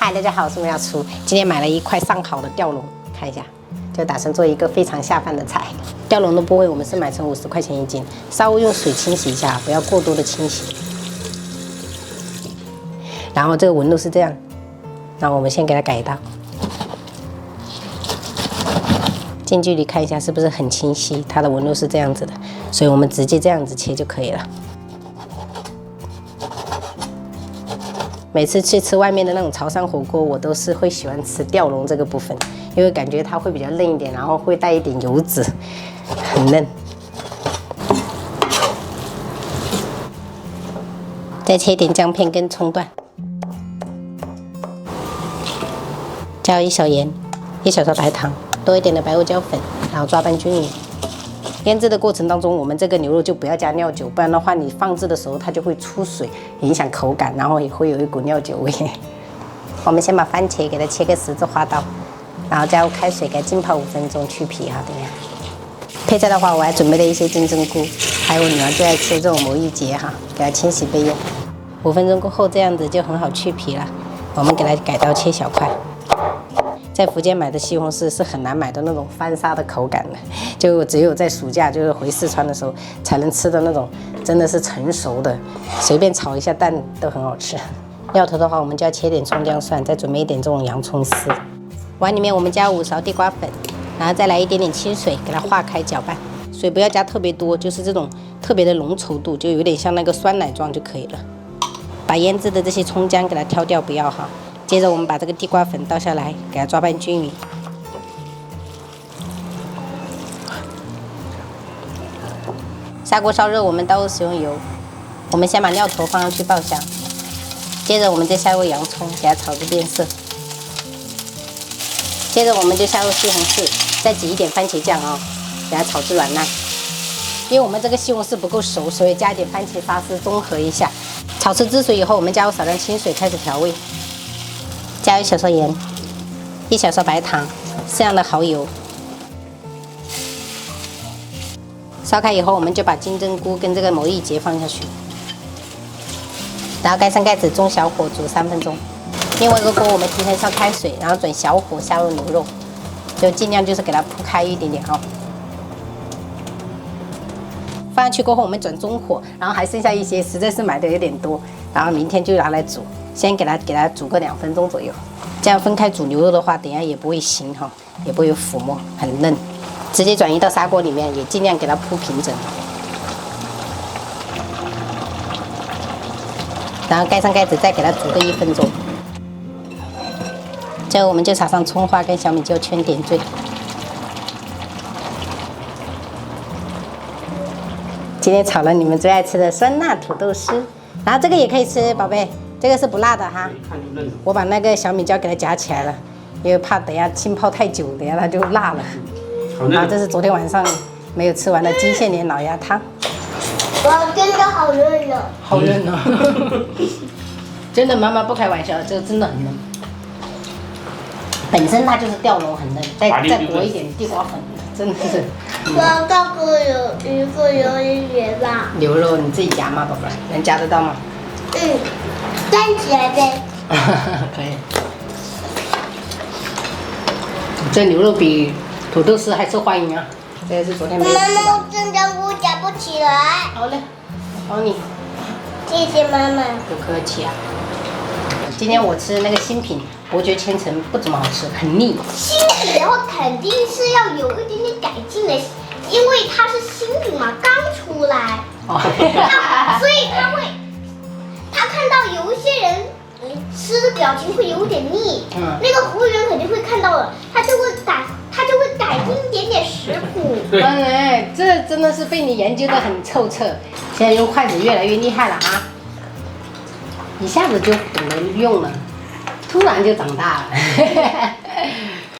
嗨，大家好，我是苗厨。今天买了一块上好的吊龙，看一下，就打算做一个非常下饭的菜。吊龙的部位我们是买成50块钱一斤，稍微用水清洗一下，不要过多的清洗。然后这个纹路是这样，然后我们先给它改刀，近距离看一下是不是很清晰，它的纹路是这样子的，所以我们直接这样子切就可以了。 每次去吃外面的那种潮汕火锅，我都是会喜欢吃吊龙这个部分，因为感觉它会比较嫩一点，然后会带一点油脂，很嫩。再切一点姜片跟葱段，加一小盐，1小勺白糖，多一点的白胡椒粉，然后抓拌均匀。 腌制的过程当中，我们这个牛肉就不要加料酒，不然的话你放置的时候它就会出水，影响口感，然后也会有一股料酒味。我们先把番茄给它切个十字花刀，然后加入开水给它浸泡5分钟去皮哈，等一下。配菜的话，我还准备了一些金针菇，还有我女儿最爱吃这种魔芋结哈，给它清洗备用。5分钟过后，这样子就很好去皮了。我们给它改刀切小块。 在福建买的西红柿是很难买到那种翻沙的口感的，就只有在暑假就是回四川的时候才能吃的那种，真的是成熟的，随便炒一下蛋都很好吃。料头的话，我们就要切点葱姜蒜，再准备一点这种洋葱丝。碗里面我们加5勺地瓜粉，然后再来一点点清水，给它化开搅拌。水不要加特别多，就是这种特别的浓稠度，就有点像那个酸奶状就可以了。把腌制的这些葱姜给它挑掉，不要哈。 接着我们把这个地瓜粉倒下来，给它抓拌均匀。砂锅烧热，我们倒入食用油。我们先把料头放上去爆香，接着我们再下入洋葱，给它炒至变色。接着我们就下入西红柿，再挤一点番茄酱给它炒至软烂。因为我们这个西红柿不够熟，所以加一点番茄沙司中和一下。炒至汁水以后，我们加入少量清水，开始调味。 加1小勺盐，1小勺白糖，适量的蚝油。烧开以后，我们就把金针菇跟这个魔芋结放下去，然后盖上盖子，中小火煮3分钟。另外一个锅我们提前烧开水，然后转小火下入牛肉，就尽量就是给它铺开一点点放上去过后，我们转中火，然后还剩下一些，实在是买的有点多，然后明天就拿来煮。 先给它煮个2分钟左右，这样分开煮牛肉的话，等一下也不会腥也不会有腐沫，很嫩。直接转移到砂锅里面，也尽量给它铺平整。然后盖上盖子，再给它煮个1分钟。最后我们就炒上葱花跟小米椒圈点缀。今天炒了你们最爱吃的酸辣土豆丝，然后这个也可以吃，宝贝。 这个是不辣的哈，我把那个小米椒给它夹起来了，因为怕等下浸泡太久，等下它就辣了。然后这是昨天晚上没有吃完的金线莲老鸭汤。哇，真的好嫩哦！好嫩哦！真的，妈妈不开玩笑，这个真的很嫩。本身它就是吊龙很嫩，再裹一点地瓜粉，真的是。我刚刚有一个有一点辣。牛肉你自己夹吗，宝贝？能夹得到吗？ 站起来呗。可以。这牛肉比土豆丝还受欢迎啊！这个是昨天没有吃的。妈妈，真的我夹不起来。好嘞，我帮你。谢谢妈妈。不客气啊。今天我吃那个新品伯爵千层不怎么好吃，很腻。新品的话肯定是要有一点点改进的，因为它是新品嘛，刚出来。哦。所以他看到有一些人吃的表情会有点腻，那个服务员肯定会看到了，他就会改进一点点食谱。哎，这真的是被你研究得很透彻，现在用筷子越来越厉害了啊！一下子就懂得用了，突然就长大了。